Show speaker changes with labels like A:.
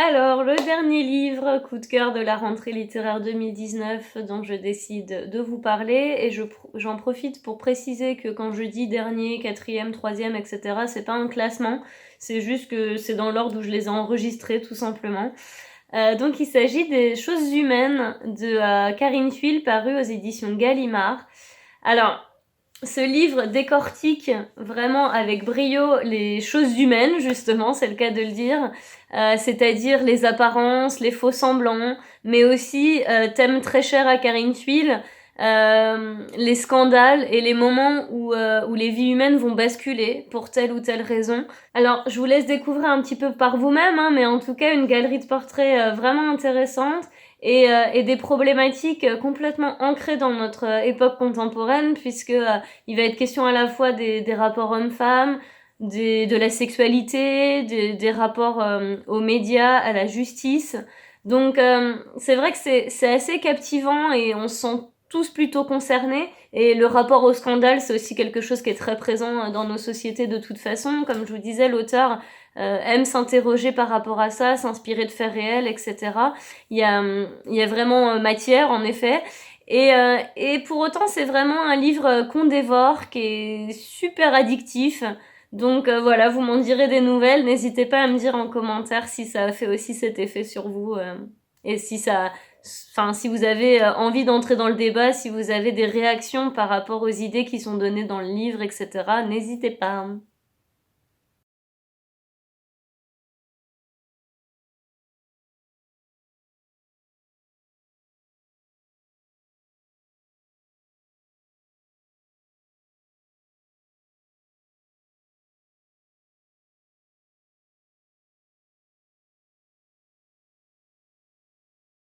A: Alors, le dernier livre, coup de cœur de la rentrée littéraire 2019, dont je décide de vous parler, et j'en profite pour préciser que quand je dis dernier, quatrième, troisième, etc., c'est pas un classement, c'est juste que c'est dans l'ordre où je les ai enregistrés, tout simplement. Donc il s'agit des Choses humaines de Karine Thuil, paru aux éditions Gallimard. Alors, ce livre décortique vraiment avec brio les choses humaines, justement, c'est le cas de le dire, c'est-à-dire les apparences, les faux semblants, mais aussi, thème très cher à Karine Thuil, les scandales et les moments où les vies humaines vont basculer pour telle ou telle raison. Alors, je vous laisse découvrir un petit peu par vous-même, hein, mais en tout cas, une galerie de portraits vraiment intéressante et des problématiques complètement ancrées dans notre époque contemporaine, puisque il va être question à la fois des rapports hommes-femmes, de la sexualité, des rapports aux médias, à la justice. Donc c'est vrai que c'est assez captivant et on se sent tous plutôt concernés. Et le rapport au scandale, c'est aussi quelque chose qui est très présent dans nos sociétés de toute façon. Comme je vous disais, l'auteur aime s'interroger par rapport à ça, s'inspirer de faits réels, etc. Il y a vraiment matière, en effet. Et pour autant, c'est vraiment un livre qu'on dévore, qui est super addictif. Donc voilà, vous m'en direz des nouvelles. N'hésitez pas à me dire en commentaire si ça a fait aussi cet effet sur vous. Et si ça... Enfin, si vous avez envie d'entrer dans le débat, si vous avez des réactions par rapport aux idées qui sont données dans le livre, etc., n'hésitez pas.